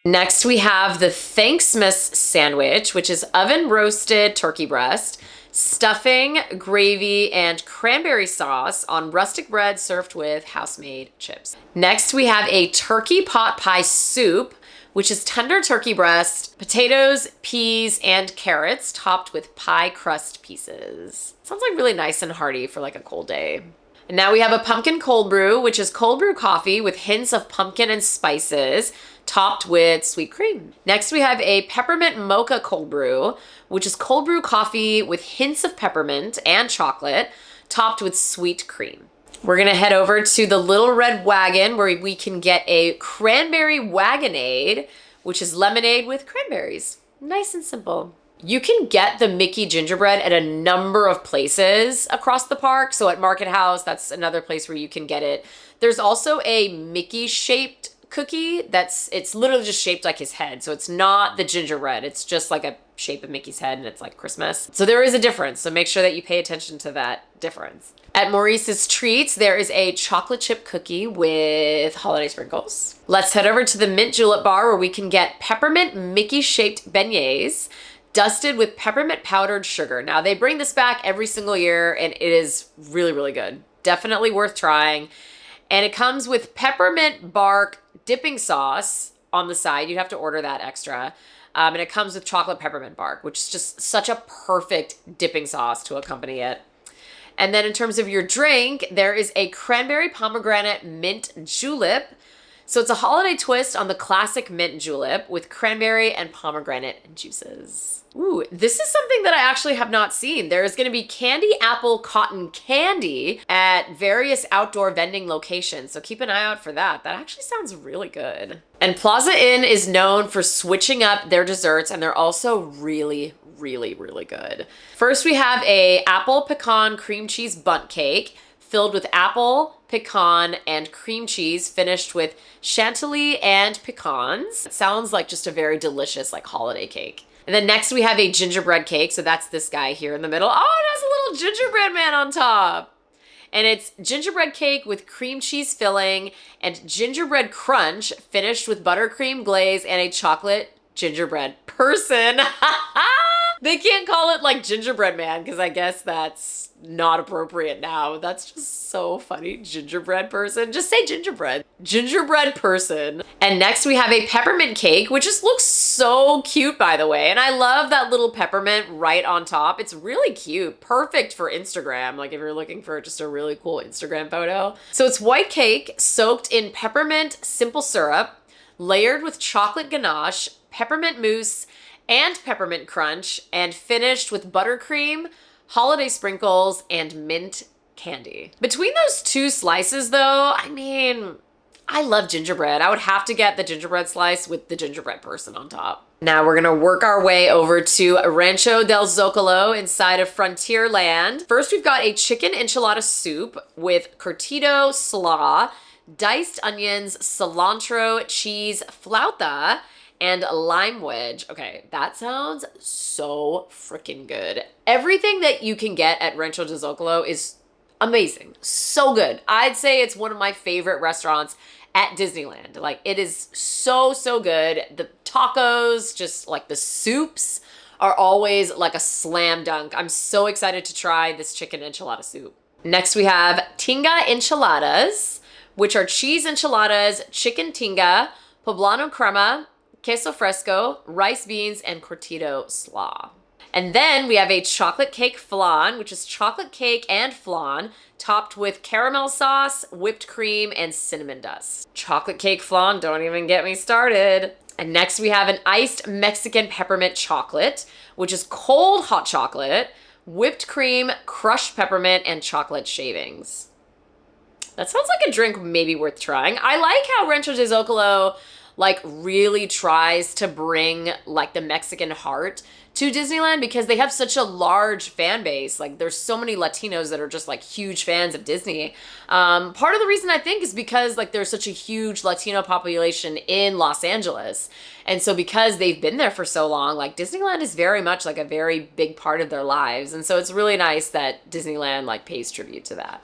Next, we have the Thanksmas sandwich, which is oven roasted turkey breast, stuffing, gravy, and cranberry sauce on rustic bread served with house-made chips. Next, we have a turkey pot pie soup, which is tender turkey breast, potatoes, peas, and carrots topped with pie crust pieces. Sounds like really nice and hearty for like a cold day. And now we have a pumpkin cold brew, which is cold brew coffee with hints of pumpkin and spices, topped with sweet cream. Next, we have a peppermint mocha cold brew, which is cold brew coffee with hints of peppermint and chocolate, topped with sweet cream. We're gonna head over to the Little Red Wagon where we can get a cranberry wagonade, which is lemonade with cranberries. Nice and simple. You can get the Mickey gingerbread at a number of places across the park. So at Market House, that's another place where you can get it. There's also a Mickey shaped cookie it's literally just shaped like his head. So it's not the gingerbread. It's just like a shape of Mickey's head and it's like Christmas. So there is a difference. So make sure that you pay attention to that difference. At Maurice's Treats, there is a chocolate chip cookie with holiday sprinkles. Let's head over to the Mint Julep Bar where we can get peppermint Mickey shaped beignets dusted with peppermint powdered sugar. Now they bring this back every single year and it is really, really good. Definitely worth trying. And it comes with peppermint bark dipping sauce on the side. You have to order that extra. And it comes with chocolate peppermint bark, which is just such a perfect dipping sauce to accompany it. And then in terms of your drink, there is a cranberry pomegranate mint julep. So it's a holiday twist on the classic mint julep with cranberry and pomegranate juices. Ooh, this is something that I actually have not seen. There is going to be candy apple cotton candy at various outdoor vending locations. So keep an eye out for that. That actually sounds really good. And Plaza Inn is known for switching up their desserts, and they're also really, really, really good. First, we have a apple pecan cream cheese bundt cake filled with apple, pecan, and cream cheese, finished with chantilly and pecans. It sounds like just a very delicious like holiday cake. And then next we have a gingerbread cake. So that's this guy here in the middle. Oh, it has a little gingerbread man on top. And it's gingerbread cake with cream cheese filling and gingerbread crunch finished with buttercream glaze and a chocolate gingerbread person. They can't call it like gingerbread man because I guess that's not appropriate now. That's just so funny. Gingerbread person. Just say gingerbread. Gingerbread person. And next we have a peppermint cake, which just looks so cute, by the way. And I love that little peppermint right on top. It's really cute. Perfect for Instagram. Like if you're looking for just a really cool Instagram photo. So it's white cake soaked in peppermint simple syrup, layered with chocolate ganache, peppermint mousse, and peppermint crunch, and finished with buttercream, holiday sprinkles, and mint candy. Between those two slices though, I mean, I love gingerbread. I would have to get the gingerbread slice with the gingerbread person on top. Now we're gonna work our way over to Rancho del Zocalo inside of Frontierland. First, we've got a chicken enchilada soup with curtido, slaw, diced onions, cilantro, cheese, flauta, and lime wedge. Okay, that sounds so freaking good. Everything that you can get at Rancho del Zocalo is amazing. So good. I'd say it's one of my favorite restaurants at Disneyland. Like it is so, so good. The tacos, just like the soups are always like a slam dunk. I'm so excited to try this chicken enchilada soup. Next we have tinga enchiladas, which are cheese enchiladas, chicken tinga, poblano crema, queso fresco, rice beans, and curtido slaw. And then we have a chocolate cake flan, which is chocolate cake and flan, topped with caramel sauce, whipped cream, and cinnamon dust. Chocolate cake flan, don't even get me started. And next we have an iced Mexican peppermint chocolate, which is cold hot chocolate, whipped cream, crushed peppermint, and chocolate shavings. That sounds like a drink maybe worth trying. I like how Rancho del Zocalo like really tries to bring like the Mexican heart to Disneyland because they have such a large fan base. Like there's so many Latinos that are just like huge fans of Disney. Part of the reason I think is because like there's such a huge Latino population in Los Angeles. And so because they've been there for so long, like Disneyland is very much like a very big part of their lives. And so it's really nice that Disneyland like pays tribute to that.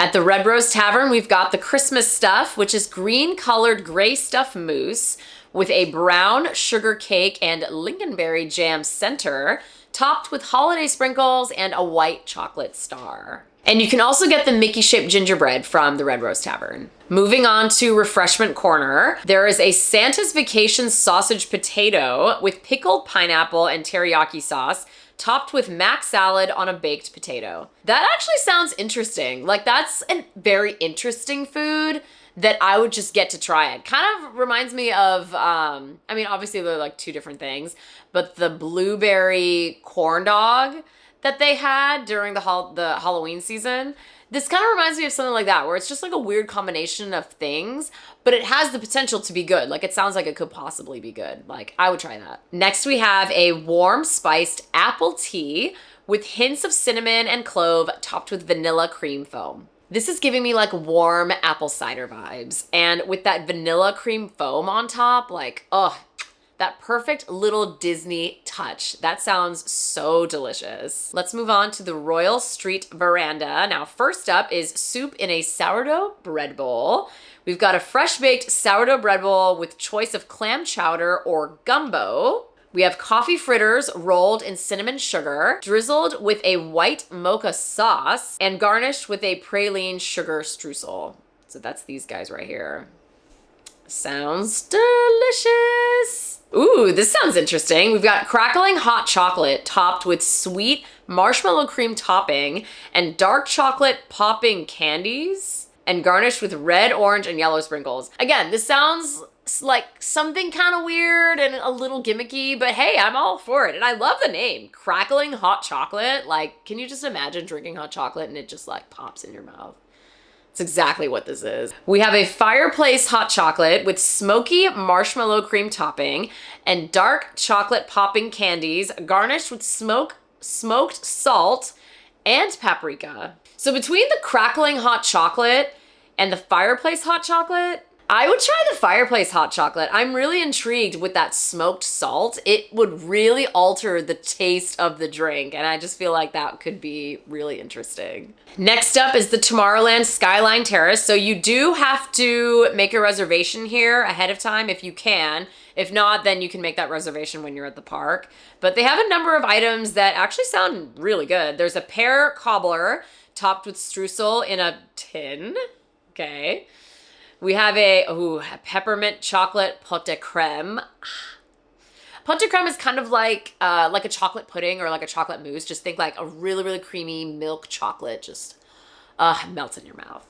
At the Red Rose Tavern, we've got the Christmas stuff, which is green colored gray stuff mousse with a brown sugar cake and lingonberry jam center, topped with holiday sprinkles and a white chocolate star. And you can also get the Mickey-shaped gingerbread from the Red Rose Tavern. Moving on to Refreshment Corner, there is a Santa's Vacation sausage potato with pickled pineapple and teriyaki sauce, topped with mac salad on a baked potato. That actually sounds interesting. Like, that's a very interesting food that I would just get to try it. Kind of reminds me of, I mean, obviously they're like two different things, but the blueberry corn dog that they had during the Halloween season. This kind of reminds me of something like that, where it's just like a weird combination of things, but it has the potential to be good. Like, it sounds like it could possibly be good. Like, I would try that. Next, we have a warm spiced apple tea with hints of cinnamon and clove, topped with vanilla cream foam. This is giving me like warm apple cider vibes. And with that vanilla cream foam on top, like, oh, that perfect little Disney touch. That sounds so delicious. Let's move on to the Royal Street Veranda. Now, first up is soup in a sourdough bread bowl. We've got a fresh baked sourdough bread bowl with choice of clam chowder or gumbo. We have coffee fritters rolled in cinnamon sugar, drizzled with a white mocha sauce, and garnished with a praline sugar streusel. So that's these guys right here. Sounds delicious. Ooh, this sounds interesting. We've got crackling hot chocolate topped with sweet marshmallow cream topping and dark chocolate popping candies and garnished with red, orange, and yellow sprinkles. Again, this sounds like something kind of weird and a little gimmicky, but hey, I'm all for it. And I love the name, crackling hot chocolate. Like, can you just imagine drinking hot chocolate and it just like pops in your mouth? It's exactly what this is. We have a fireplace hot chocolate with smoky marshmallow cream topping and dark chocolate popping candies garnished with smoked salt and paprika. So between the crackling hot chocolate and the fireplace hot chocolate, I would try the fireplace hot chocolate. I'm really intrigued with that smoked salt. It would really alter the taste of the drink, and I just feel like that could be really interesting. Next up is the Tomorrowland Skyline Terrace. So you do have to make a reservation here ahead of time if you can. If not, then you can make that reservation when you're at the park. But they have a number of items that actually sound really good. There's a pear cobbler topped with streusel in a tin. Okay. We have a peppermint chocolate pot de creme. Pot de creme is kind of like a chocolate pudding or like a chocolate mousse. Just think like a really, really creamy milk chocolate just melts in your mouth.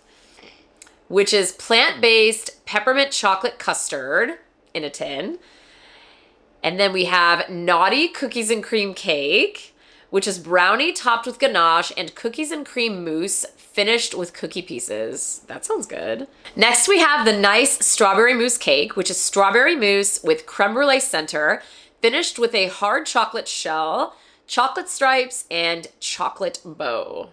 Which is plant-based peppermint chocolate custard in a tin. And then we have naughty cookies and cream cake, which is brownie topped with ganache and cookies and cream mousse finished with cookie pieces. That sounds good. Next, we have the nice strawberry mousse cake, which is strawberry mousse with creme brulee center, finished with a hard chocolate shell, chocolate stripes, and chocolate bow.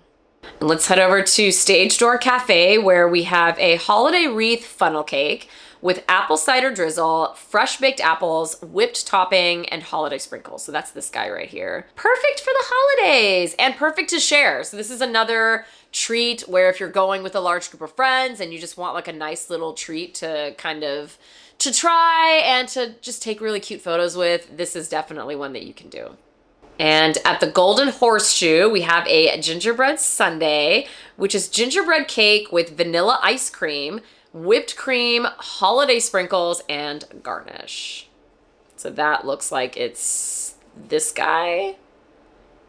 And let's head over to Stage Door Cafe, where we have a holiday wreath funnel cake with apple cider drizzle, fresh baked apples, whipped topping, and holiday sprinkles. So that's this guy right here. Perfect for the holidays and perfect to share. So this is another treat where if you're going with a large group of friends and you just want like a nice little treat to kind of to try and to just take really cute photos with, this is definitely one that you can do. And at the Golden Horseshoe, we have a gingerbread sundae, which is gingerbread cake with vanilla ice cream, whipped cream, holiday sprinkles, and garnish. So that looks like it's this guy,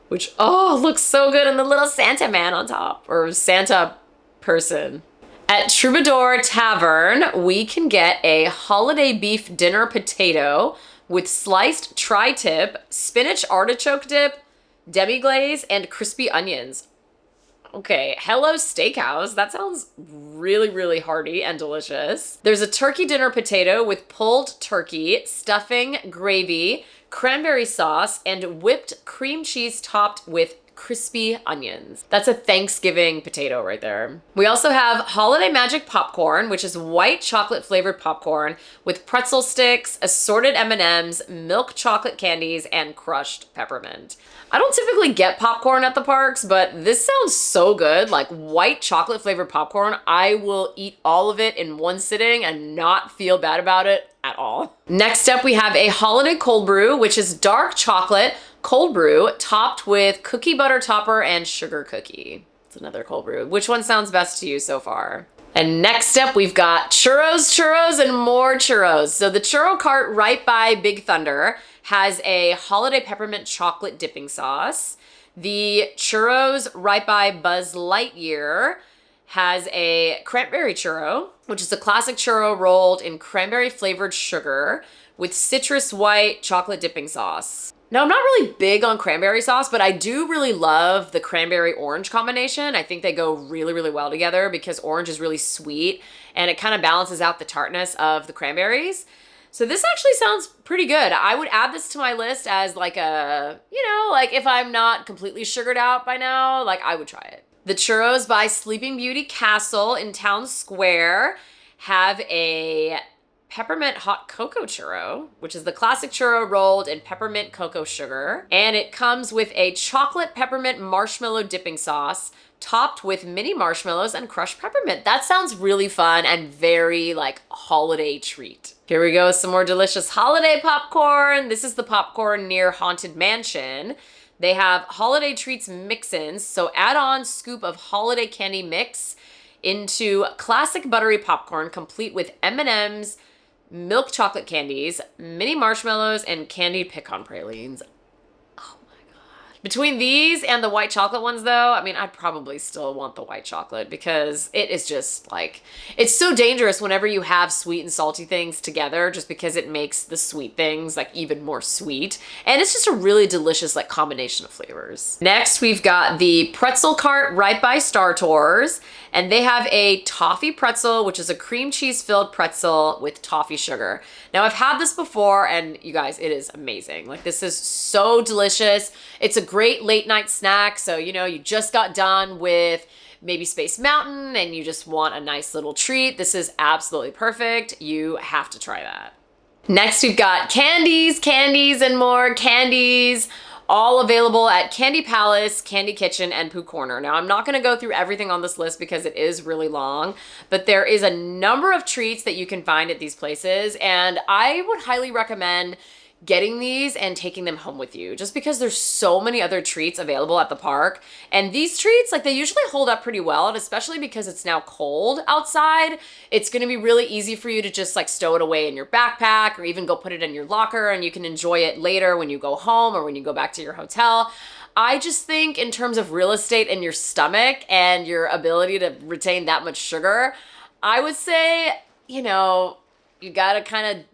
which, oh, looks so good. And the little Santa man on top, or Santa person. At Troubadour Tavern, we can get a holiday beef dinner potato with sliced tri-tip, spinach artichoke dip, demi-glaze, and crispy onions. Okay, Hello Steakhouse. That sounds really, really hearty and delicious. There's a turkey dinner potato with pulled turkey, stuffing, gravy, cranberry sauce, and whipped cream cheese topped with crispy onions. That's a Thanksgiving potato right there. We also have Holiday Magic popcorn, which is white chocolate flavored popcorn with pretzel sticks, assorted M&Ms, milk chocolate candies, and crushed peppermint. I don't typically get popcorn at the parks, but this sounds so good. Like white chocolate flavored popcorn, I will eat all of it in one sitting and not feel bad about it at all. Next up, we have a holiday cold brew, which is dark chocolate cold brew topped with cookie butter topper and sugar cookie. It's another cold brew. Which one sounds best to you so far? And next up, we've got churros, and more churros. So the churro cart right by Big Thunder has a holiday peppermint chocolate dipping sauce. The churros right by Buzz Lightyear has a cranberry churro, which is a classic churro rolled in cranberry flavored sugar with citrus white chocolate dipping sauce. Now, I'm not really big on cranberry sauce, but I do really love the cranberry orange combination. I think they go really, really well together because orange is really sweet and it kind of balances out the tartness of the cranberries. So this actually sounds pretty good. I would add this to my list as like a, like if I'm not completely sugared out by now, like I would try it. The churros by Sleeping Beauty Castle in Town Square have a peppermint hot cocoa churro, which is the classic churro rolled in peppermint cocoa sugar. And it comes with a chocolate peppermint marshmallow dipping sauce topped with mini marshmallows and crushed peppermint. That sounds really fun and very like holiday treat. Here we go, some more delicious holiday popcorn. This is the popcorn near Haunted Mansion. They have holiday treats mix-ins, so add on scoop of holiday candy mix into classic buttery popcorn complete with M&Ms, milk chocolate candies, mini marshmallows, and candied pecan pralines. Oh my god. Between these and the white chocolate ones though, I mean, I'd probably still want the white chocolate because it is just like, it's so dangerous whenever you have sweet and salty things together just because it makes the sweet things like even more sweet. And it's just a really delicious like combination of flavors. Next, we've got the pretzel cart right by Star Tours. And they have a toffee pretzel, which is a cream cheese filled pretzel with toffee sugar. Now I've had this before and you guys, it is amazing. Like this is so delicious. It's a great late night snack. So, you just got done with maybe Space Mountain and you just want a nice little treat. This is absolutely perfect. You have to try that. Next, we've got candies, and more candies. All available at Candy Palace, Candy Kitchen, and Pooh Corner. Now, I'm not gonna go through everything on this list because it is really long, but there is a number of treats that you can find at these places, and I would highly recommend getting these and taking them home with you just because there's so many other treats available at the park. And these treats, like they usually hold up pretty well, and especially because it's now cold outside, it's gonna be really easy for you to just like stow it away in your backpack or even go put it in your locker and you can enjoy it later when you go home or when you go back to your hotel. I just think in terms of real estate in your stomach and your ability to retain that much sugar, I would say, you gotta kind of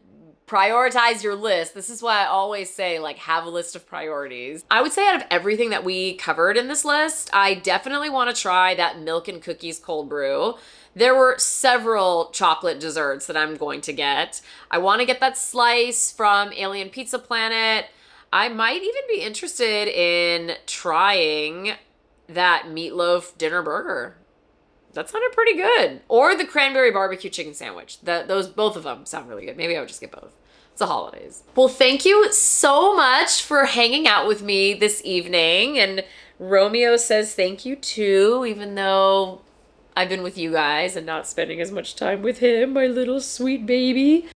prioritize your list. This is why I always say like have a list of priorities. I would say out of everything that we covered in this list, I definitely want to try that milk and cookies cold brew. There were several chocolate desserts that I'm going to get. I want to get that slice from Alien Pizza Planet. I might even be interested in trying that meatloaf dinner burger. That sounded pretty good. Or the cranberry barbecue chicken sandwich. Both of them sound really good. Maybe I would just get both. It's the holidays. Well, thank you so much for hanging out with me this evening. And Romeo says thank you too, even though I've been with you guys and not spending as much time with him, my little sweet baby.